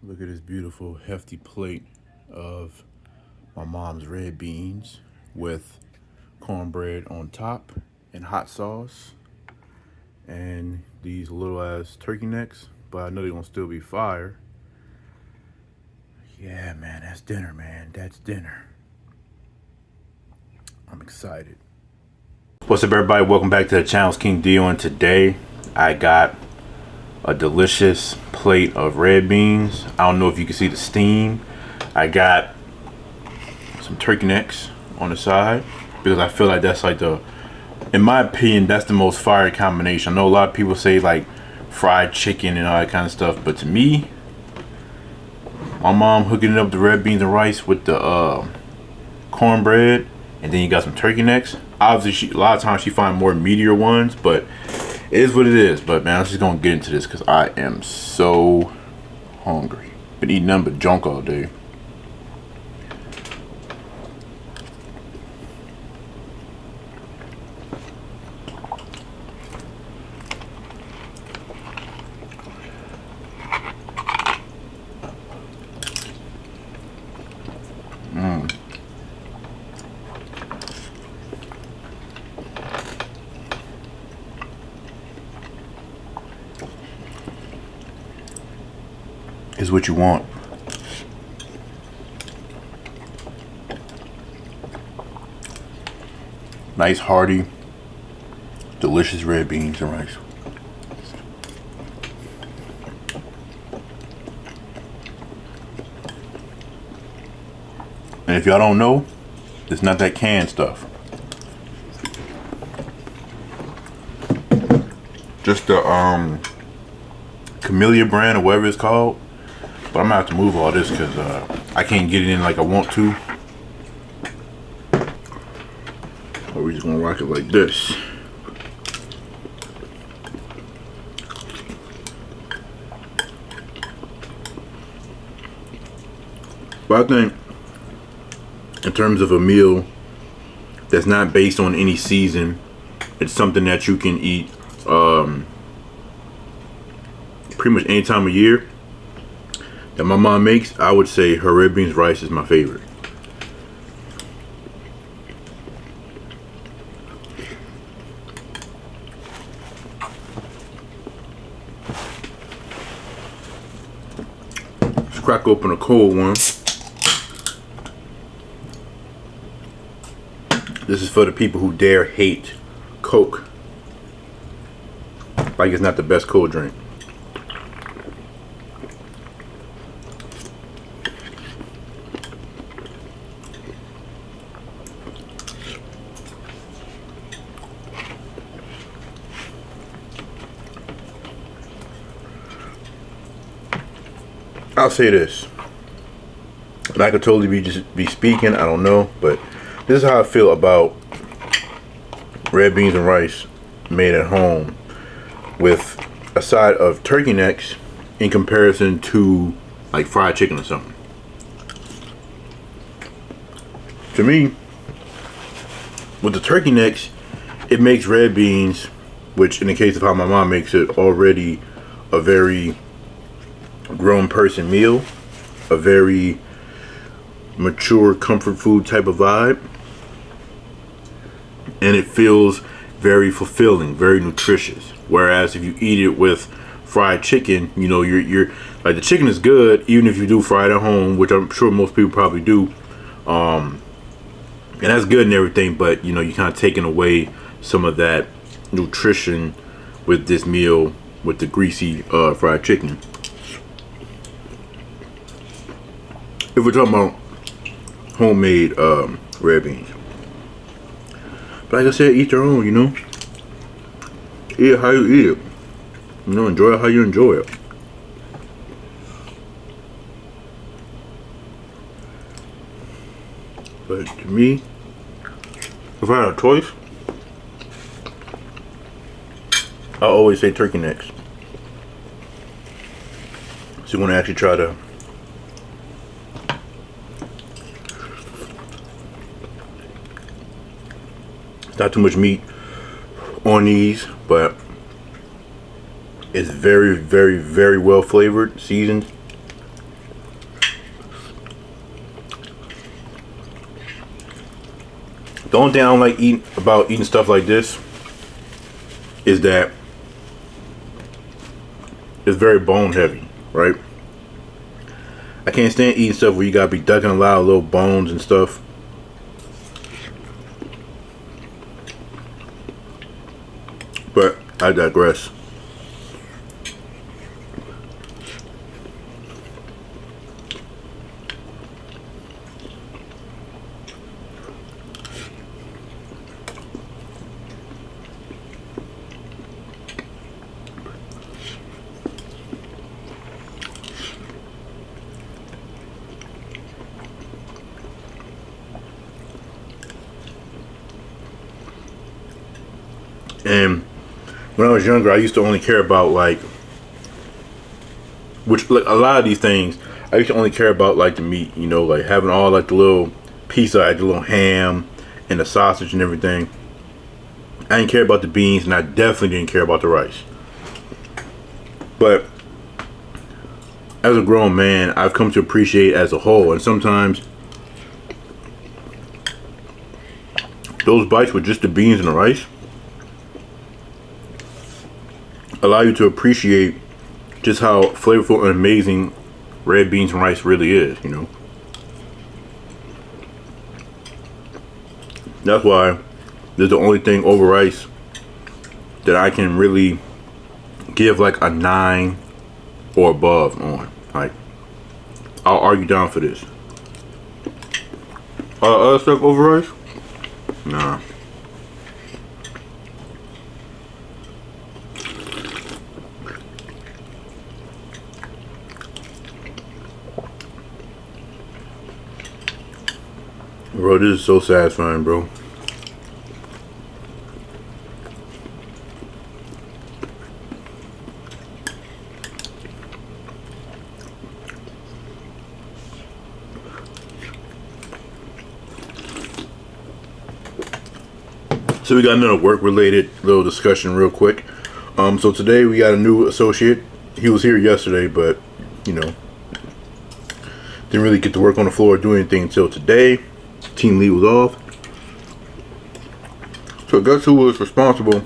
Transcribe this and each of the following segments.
Look at this beautiful hefty plate of my mom's red beans with cornbread on top and hot sauce and these little ass turkey necks, but I know they're gonna still be fire. Yeah, man, that's dinner, man. That's dinner. I'm excited. What's up, everybody? Welcome back to the channel. It's King Dio, and today I got a delicious plate of red beans. I don't know if you can see the steam. I got some turkey necks on the side because I feel like that's like in my opinion, that's the most fire combination. I know a lot of people say like fried chicken and all that kind of stuff, but to me, my mom hooking it up the red beans and rice with the cornbread, and then you got some turkey necks. Obviously, a lot of times she find more meatier ones, but it is what it is. But man, I'm just gonna get into this because I am so hungry. Been eating nothing but junk all day. Is what you want. Nice, hearty, delicious red beans and rice. And if y'all don't know, it's not that canned stuff. Just the Camellia brand or whatever it's called. But I'm gonna have to move all this because I can't get it in like I want to. Or we're just gonna rock it like this. But I think in terms of a meal that's not based on any season, it's something that you can eat pretty much any time of year that my mom makes. I would say her red beans rice is my favorite. Let's crack open a cold one. This is for the people who dare hate Coke. Like it's not the best cold drink. I'll say this, and I could totally be speaking, I don't know, but this is how I feel about red beans and rice made at home with a side of turkey necks in comparison to like fried chicken or something. To me, with the turkey necks, it makes red beans, which in the case of how my mom makes it, already a very grown person meal, a very mature comfort food type of vibe, and it feels very fulfilling, very nutritious. Whereas if you eat it with fried chicken, you know, you're like, the chicken is good even if you do fry it at home, which I'm sure most people probably do, and that's good and everything, but you know, you kind of taking away some of that nutrition with this meal with the greasy fried chicken. If we're talking about homemade red beans, but like I said, eat your own, you know. Eat it how you eat it. You know, enjoy it how you enjoy it. But to me, if I had a choice, I always say turkey necks. So you want to actually try to not too much meat on these, but it's very, very, very well flavored, seasoned. The only thing I don't like eating stuff like this is that it's very bone heavy, right? I can't stand eating stuff where you gotta be ducking a lot of little bones and stuff. But I digress. And when I was younger, I used to only care about like a lot of these things. I used to only care about like the meat, you know, like having all like the little piece of like the little ham and the sausage and everything. I didn't care about the beans, and I definitely didn't care about the rice. But as a grown man, I've come to appreciate it as a whole, and sometimes those bites with just the beans and the rice allow you to appreciate just how flavorful and amazing red beans and rice really is, you know. That's why there's the only thing over rice that I can really give like a 9 or above on. Like, I'll argue down for this. Other stuff over rice? Nah. Bro, this is so satisfying, bro. So we got another work-related little discussion real quick. So today we got a new associate. He was here yesterday, but, you know, didn't really get to work on the floor or do anything until today. Team lead was off. So guess who was responsible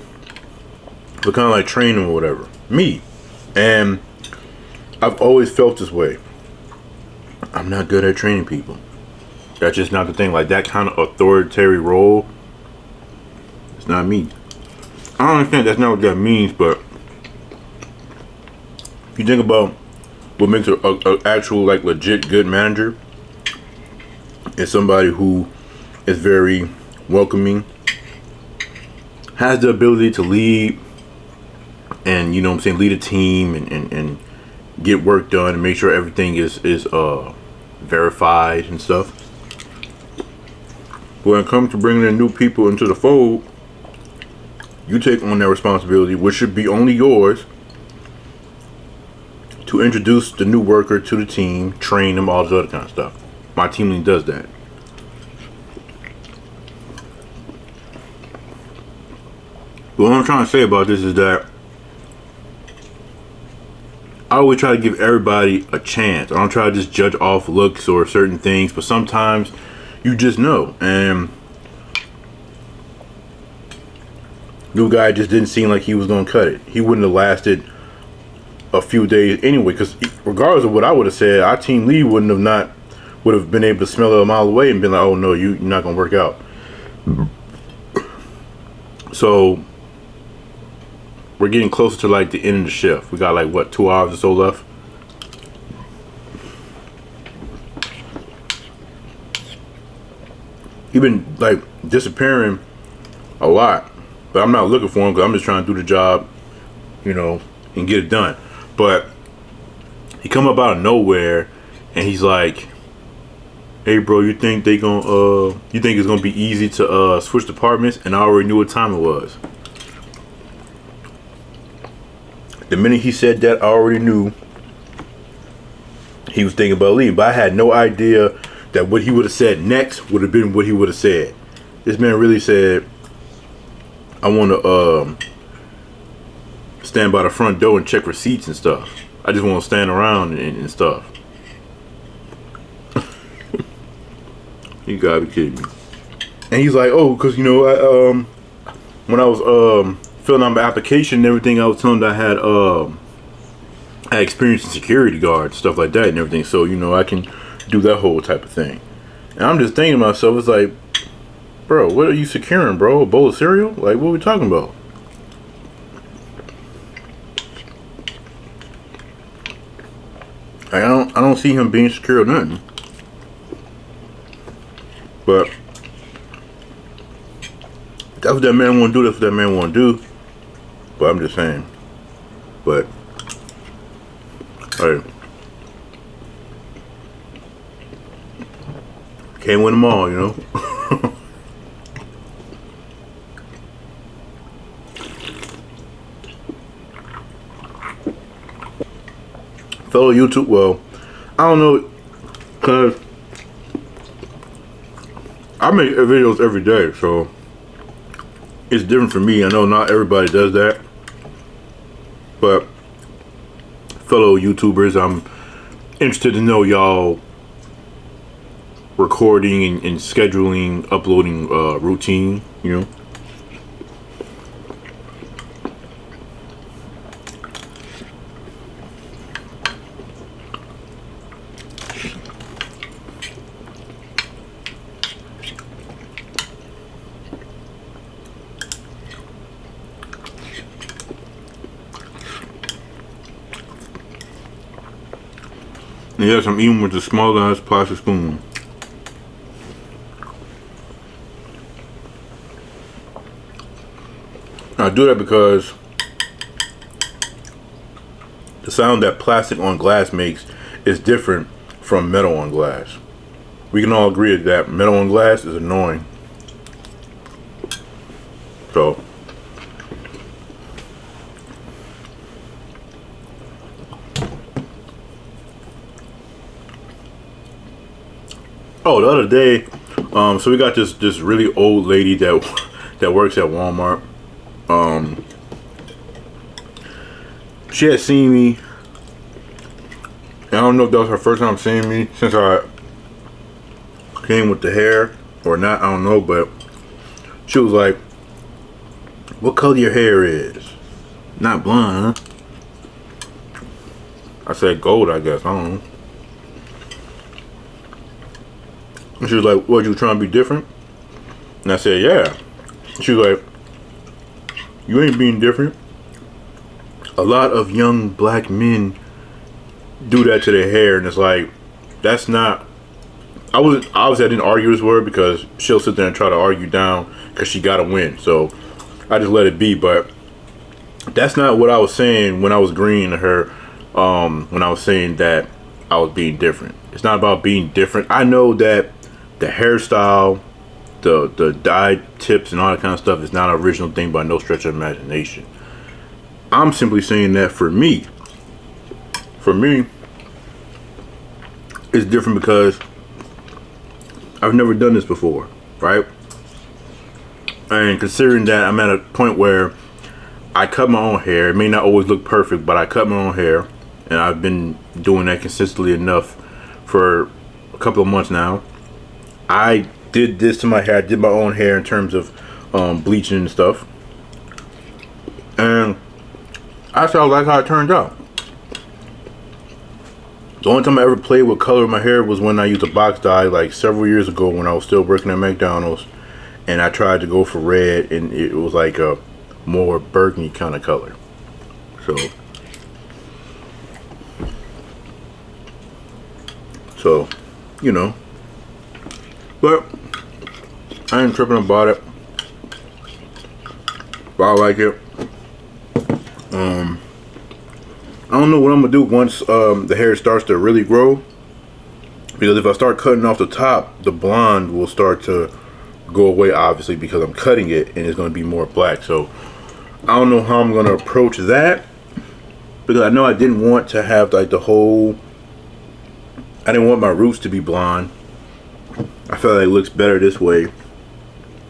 for kind of like training or whatever? Me. And I've always felt this way. I'm not good at training people. That's just not the thing. Like that kind of authoritarian role, it's not me. I don't understand that's not what that means, but if you think about what makes a actual like legit good manager, is somebody who is very welcoming, has the ability to lead, and you know what I'm saying, lead a team and get work done and make sure everything is verified and stuff. But when it comes to bringing in new people into the fold, you take on that responsibility, which should be only yours, to introduce the new worker to the team, train them, all this other kind of stuff. My team lead does that. But what I'm trying to say about this is that I always try to give everybody a chance. I don't try to just judge off looks or certain things, but sometimes you just know. And new guy just didn't seem like he was going to cut it. He wouldn't have lasted a few days anyway, because regardless of what I would have said, our team lead would have been able to smell it a mile away and been like, oh no, you're not going to work out. So we're getting closer to like the end of the shift. We got like what, 2 hours or so left. He's been like disappearing a lot, but I'm not looking for him because I'm just trying to do the job, you know, and get it done. But he come up out of nowhere and he's like, hey bro, you think it's gonna be easy to switch departments? And I already knew what time it was. The minute he said that, I already knew he was thinking about leaving. But I had no idea that what he would have said next would have been what he would have said. This man really said, I want to stand by the front door and check receipts and stuff. I just want to stand around and stuff. You gotta be kidding me. And he's like, oh, because, you know, when I was filling out my application and everything, I was telling him that I had experience in security guard, stuff like that and everything. So, you know, I can do that whole type of thing. And I'm just thinking to myself, it's like, bro, what are you securing, bro? A bowl of cereal? Like, what are we talking about? Like, I don't see him being secure or nothing. But that's what that man want to do. That's what that man want to do. But I'm just saying. But hey, can't win them all, you know. Fellow YouTube, well, I don't know, cause I make videos every day, so it's different for me. I know not everybody does that, but fellow YouTubers, I'm interested to know y'all recording and scheduling, uploading routine, you know. And yes, I'm eating with the small ass plastic spoon. I do that because the sound that plastic on glass makes is different from metal on glass. We can all agree that metal on glass is annoying. So oh, the other day, so we got this really old lady that works at Walmart. She had seen me. I don't know if that was her first time seeing me since I came with the hair or not. I don't know, but she was like, "What color your hair is? Not blonde, huh?" I said gold, I guess. I don't know. And she was like, "What, you trying to be different?" And I said, "Yeah." She was like, "You ain't being different. A lot of young black men do that to their hair," and it's like, that's not. Obviously I didn't argue this word because she'll sit there and try to argue down because she gotta win. So I just let it be. But that's not what I was saying when I was agreeing to her. When I was saying that I was being different. It's not about being different. I know that the hairstyle, the dye tips and all that kind of stuff is not an original thing by no stretch of imagination. I'm simply saying that for me, it's different because I've never done this before, right? And considering that I'm at a point where I cut my own hair, it may not always look perfect, but I cut my own hair, and I've been doing that consistently enough for a couple of months now. I did this to my hair. I did my own hair in terms of bleaching and stuff, and I actually like how it turned out. The only time I ever played with color in my hair was when I used a box dye like several years ago when I was still working at McDonald's, and I tried to go for red, and it was like a more burgundy kind of color. So you know, but I ain't tripping about it. But I like it. I don't know what I'm gonna do once the hair starts to really grow, because if I start cutting off the top, the blonde will start to go away, obviously, because I'm cutting it and it's gonna be more black. So I don't know how I'm gonna approach that, because I know I didn't want to have like I didn't want my roots to be blonde. I feel like it looks better this way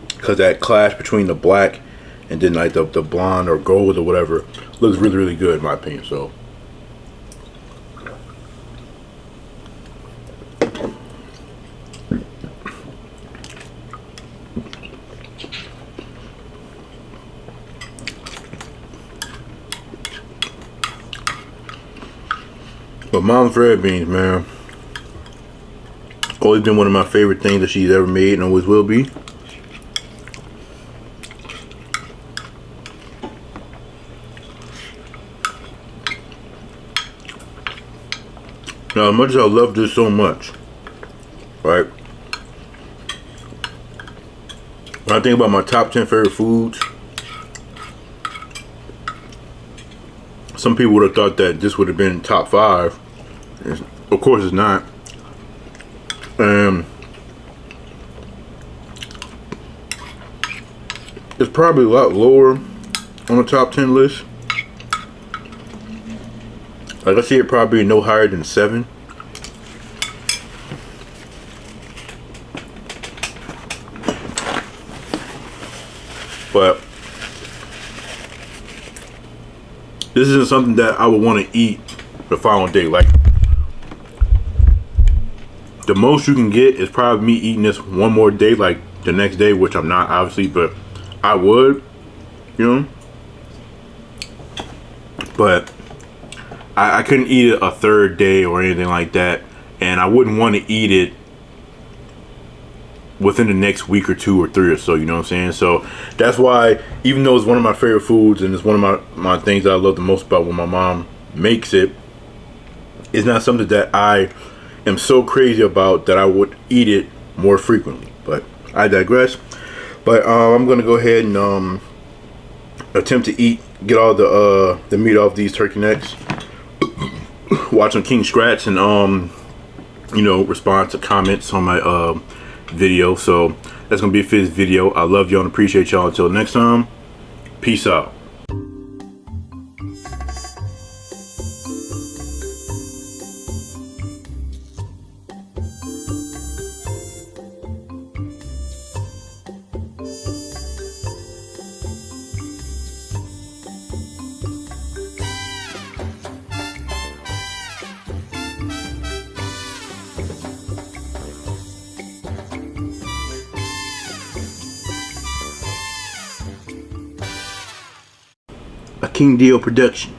because that clash between the black and then like the blonde or gold or whatever looks really, really good in my opinion. So But mom's red beans, man, always been one of my favorite things that she's ever made and always will be. Now, as much as I love this so much, right? When I think about my top 10 favorite foods, some people would have thought that this would have been top 5. Of course it's not. It's probably a lot lower on the top 10 list. Like, I see it probably no higher than 7. But this isn't something that I would want to eat the following day. Like, the most you can get is probably me eating this one more day, like the next day, which I'm not, obviously, but I would, you know. But I couldn't eat it a third day or anything like that, and I wouldn't want to eat it within the next week or 2 or 3 or so, you know what I'm saying? So that's why, even though it's one of my favorite foods and it's one of my things that I love the most about when my mom makes it, it's not something that I am so crazy about that I would eat it more frequently. But I digress. But I'm gonna go ahead and attempt to get all the meat off these turkey necks, watch some King Scratch, and you know, respond to comments on my video. So that's gonna be it for this video. I love y'all and appreciate y'all. Until next time, peace out. A King Dio production.